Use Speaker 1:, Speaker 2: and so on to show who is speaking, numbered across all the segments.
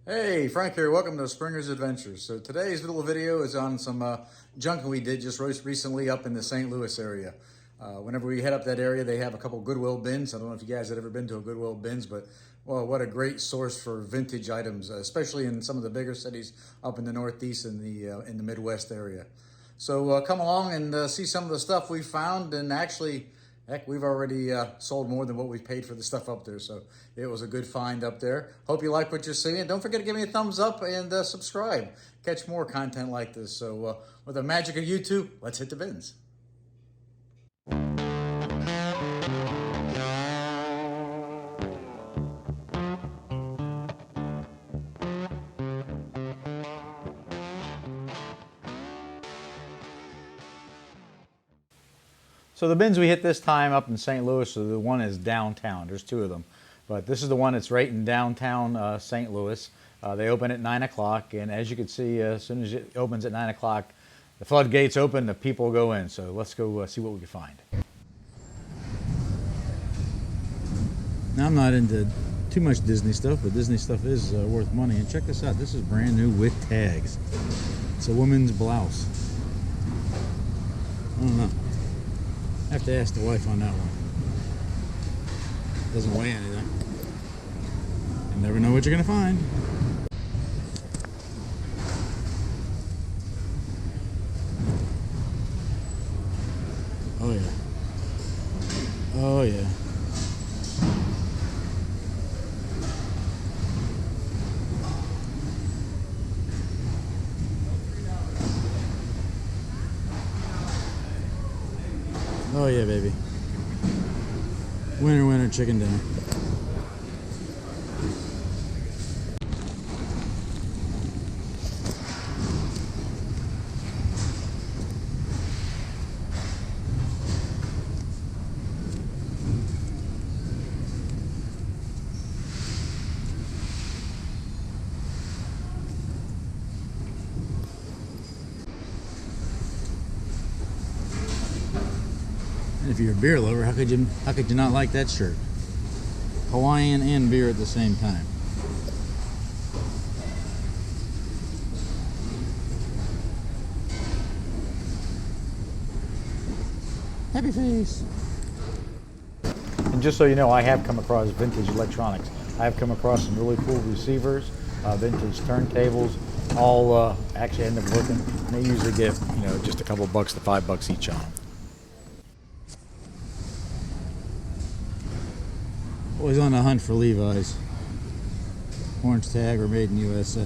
Speaker 1: Hey, Frank here. Welcome to Springer's Adventures. So today's little video is on some junking we did just recently up in the St. Louis area. Whenever we head up that area, they have a couple Goodwill bins. I don't know if you guys have ever been to a Goodwill bins, but well, what a great source for vintage items, especially in some of the bigger cities up in the Northeast and in the Midwest area. So come along and see some of the stuff we found, and actually, heck, we've already sold more than what we paid for the stuff up there. So it was a good find up there. Hope you like what you're seeing. Don't forget to give me a thumbs up and subscribe. Catch more content like this. So with the magic of YouTube, let's hit the bins. So the bins we hit this time up in St. Louis, so the one is downtown. There's two of them. But this is the one that's right in downtown St. Louis. They open at 9 o'clock, and as you can see, as soon as it opens at 9 o'clock, the floodgates open, the people go in. So let's go see what we can find. Now, I'm not into too much Disney stuff, but Disney stuff is worth money. And check this out. This is brand new with tags. It's a woman's blouse. I don't know. I have to ask the wife on that one. Doesn't weigh anything. You never know what you're gonna find. Oh yeah. Oh yeah. Oh yeah, baby. Winner, winner, chicken dinner. And if you're a beer lover, how could you not like that shirt? Hawaiian and beer at the same time. Happy face. And just so you know, I have come across vintage electronics. I have come across some really cool receivers, vintage turntables, all actually end up working. And they usually get, just a couple bucks to $5 each on them. Always on the hunt for Levi's. Orange tag or made in USA.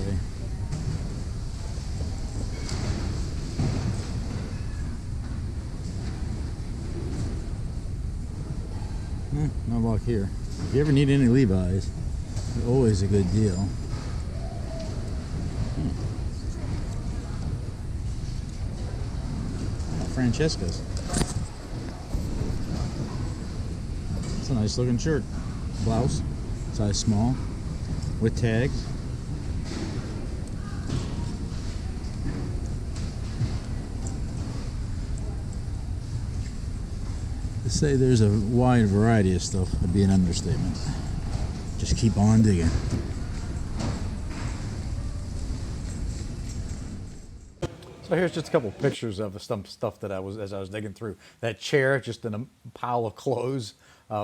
Speaker 1: No luck here. If you ever need any Levi's, they're always a good deal. Francesca's. It's a nice looking shirt. Blouse, size small, with tags. To say there's a wide variety of stuff would be an understatement. Just keep on digging. So here's just a couple pictures of the stuff that as I was digging through. That chair, just in a pile of clothes.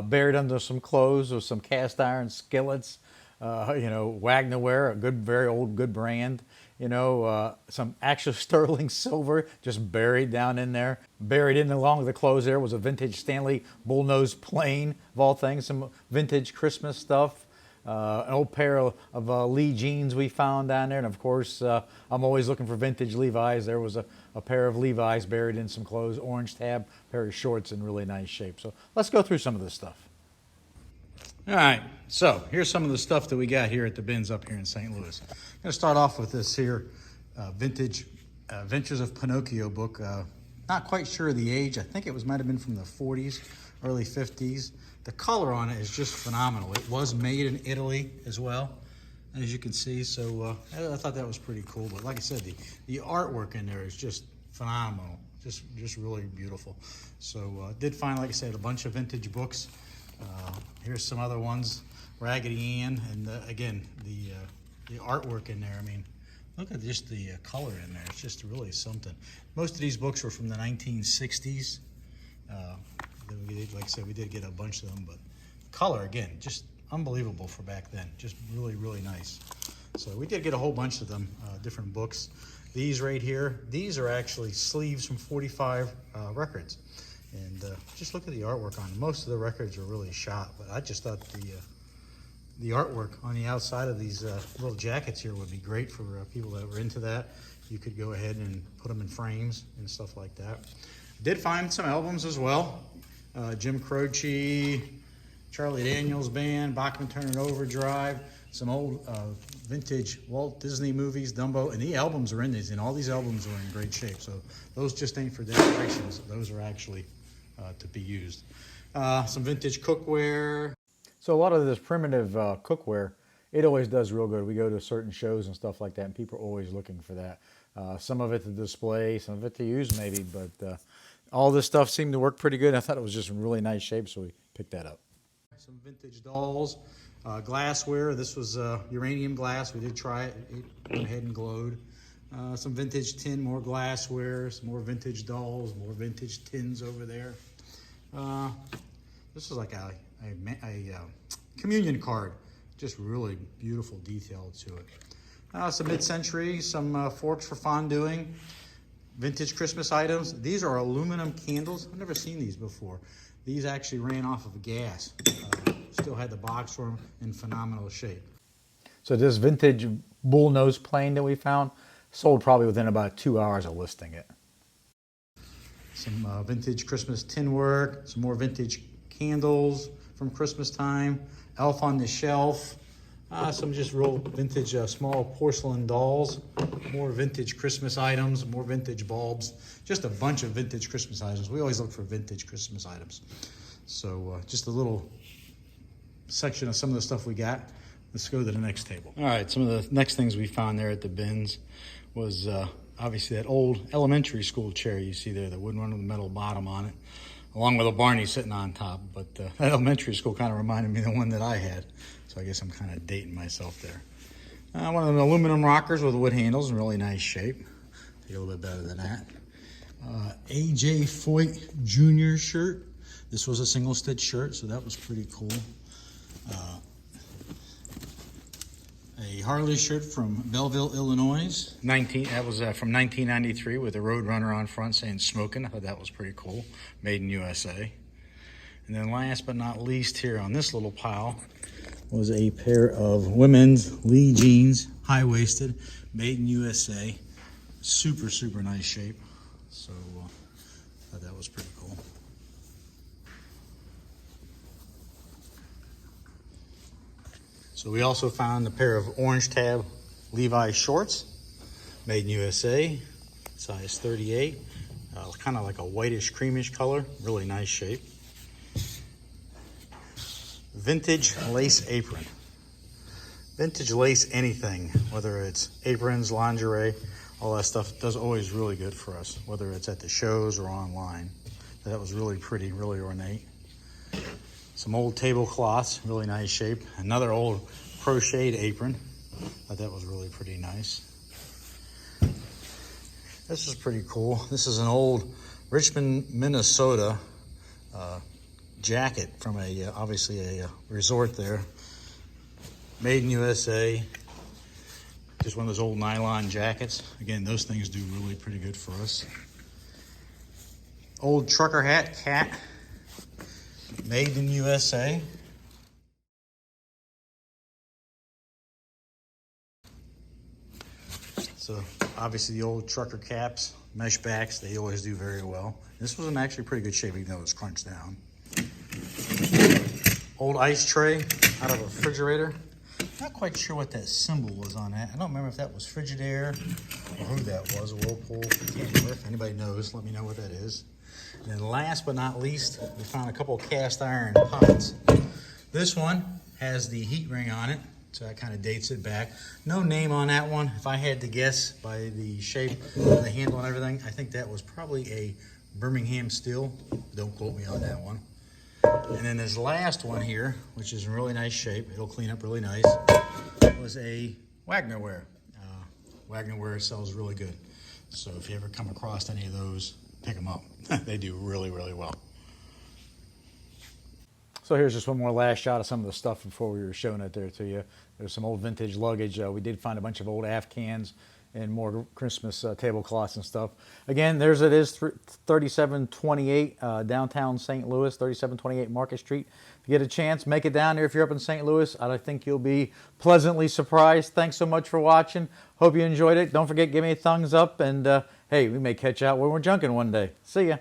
Speaker 1: Buried under some clothes with some cast iron skillets, Wagnerware, a very old good brand, some actual sterling silver just buried down in there. Buried in along with the clothes there was a vintage Stanley bullnose plane, of all things, some vintage Christmas stuff. An old pair of Lee jeans we found down there, and of course I'm always looking for vintage Levi's. There was a pair of Levi's buried in some clothes, orange tab, pair of shorts in really nice shape. So let's go through some of this stuff. All right, so here's some of the stuff that we got here at the bins up here in St. Louis. I'm going to start off with this here vintage Adventures of Pinocchio book. Not quite sure of the age. I think it might have been from the 40s, early 50s. The color on it is just phenomenal. It was made in Italy as well, as you can see. So I thought that was pretty cool. But like I said, the artwork in there is just phenomenal. Just really beautiful. So did find, like I said, a bunch of vintage books. Here's some other ones, Raggedy Ann, and again, the the artwork in there. I mean, look at just the color in there. It's just really something. Most of these books were from the 1960s. Like I said, we did get a bunch of them, but color, again, just unbelievable for back then. Just really, really nice. So we did get a whole bunch of them, different books. These right here, these are actually sleeves from 45 records. And just look at the artwork on them. Most of the records are really shot, but I just thought the artwork on the outside of these little jackets here would be great for people that were into that. You could go ahead and put them in frames and stuff like that. Did find some albums as well. Jim Croce, Charlie Daniels Band, Bachman Turner Overdrive, some old vintage Walt Disney movies, Dumbo, and the albums are in these, and all these albums are in great shape. So those just ain't for decorations. Those are actually to be used. Some vintage cookware. So a lot of this primitive cookware, it always does real good. We go to certain shows and stuff like that, and people are always looking for that. Some of it to display, some of it to use maybe, but all this stuff seemed to work pretty good. I thought it was just in really nice shape, so we picked that up. Some vintage dolls, glassware. This was uranium glass. We did try it. It went ahead and glowed. Some vintage tin, more glassware, some more vintage dolls, more vintage tins over there. This is like a communion card. Just really beautiful detail to it. Some mid-century, some forks for fonduing. Vintage Christmas items. These are aluminum candles. I've never seen these before. These actually ran off of gas. Still had the box for them in phenomenal shape. So this vintage bull nose plane that we found sold probably within about 2 hours of listing it. Some vintage Christmas tin work, some more vintage candles from Christmas time, Elf on the Shelf, some just real vintage small porcelain dolls, more vintage Christmas items, more vintage bulbs, just a bunch of vintage Christmas items. We always look for vintage Christmas items. So just a little section of some of the stuff we got. Let's go to the next table. All right, some of the next things we found there at the bins was obviously that old elementary school chair you see there, the wooden one with the metal bottom on it, along with a Barney sitting on top. But that elementary school kind of reminded me of the one that I had. So I guess I'm kind of dating myself there. One of them aluminum rockers with wood handles in really nice shape. Take a little bit better than that. A.J. Foyt Jr. shirt. This was a single stitch shirt, so that was pretty cool. A Harley shirt from Belleville, Illinois. That was from 1993 with a Roadrunner on front saying smoking. I thought that was pretty cool. Made in USA. And then last but not least here on this little pile was a pair of women's Lee jeans, high-waisted, made in USA. Super, super nice shape. So I thought that was pretty cool. So we also found a pair of orange tab Levi shorts, made in USA, size 38. Kind of like a whitish, creamish color, really nice shape. Vintage lace apron. Vintage lace anything, whether it's aprons, lingerie, all that stuff does always really good for us, whether it's at the shows or online. That was really pretty, really ornate. Some old tablecloths, really nice shape. Another old crocheted apron. Thought that was really pretty nice. This is pretty cool. This is an old Richmond, Minnesota jacket from obviously a resort there. Made in USA. Just one of those old nylon jackets. Again, those things do really pretty good for us. Old trucker hat, cat. Made in USA. So obviously the old trucker caps, mesh backs, they always do very well. This was in actually pretty good shape, even though it was crunched down. Old ice tray out of a refrigerator. Not quite sure what that symbol was on that. I don't remember if that was Frigidaire or who that was, a Whirlpool. I can't remember. If anybody knows, let me know what that is. And then last but not least, we found a couple of cast iron pots. This one has the heat ring on it, so that kind of dates it back. No name on that one. If I had to guess by the shape of the handle and everything, I think that was probably a Birmingham steel. Don't quote me on that one. And then this last one here, which is in really nice shape, it'll clean up really nice, was a Wagnerware. Wagnerware sells really good. So if you ever come across any of those, pick them up. They do really, really well. So here's just one more last shot of some of the stuff before we were showing it there to you. There's some old vintage luggage. We did find a bunch of old Afghans and more Christmas tablecloths and stuff. Again, there's it is, 3728 downtown St. Louis, 3728 Market Street. If you get a chance, make it down there if you're up in St. Louis. I think you'll be pleasantly surprised. Thanks so much for watching. Hope you enjoyed it. Don't forget, give me a thumbs up. And hey, we may catch out when we're junking one day. See ya.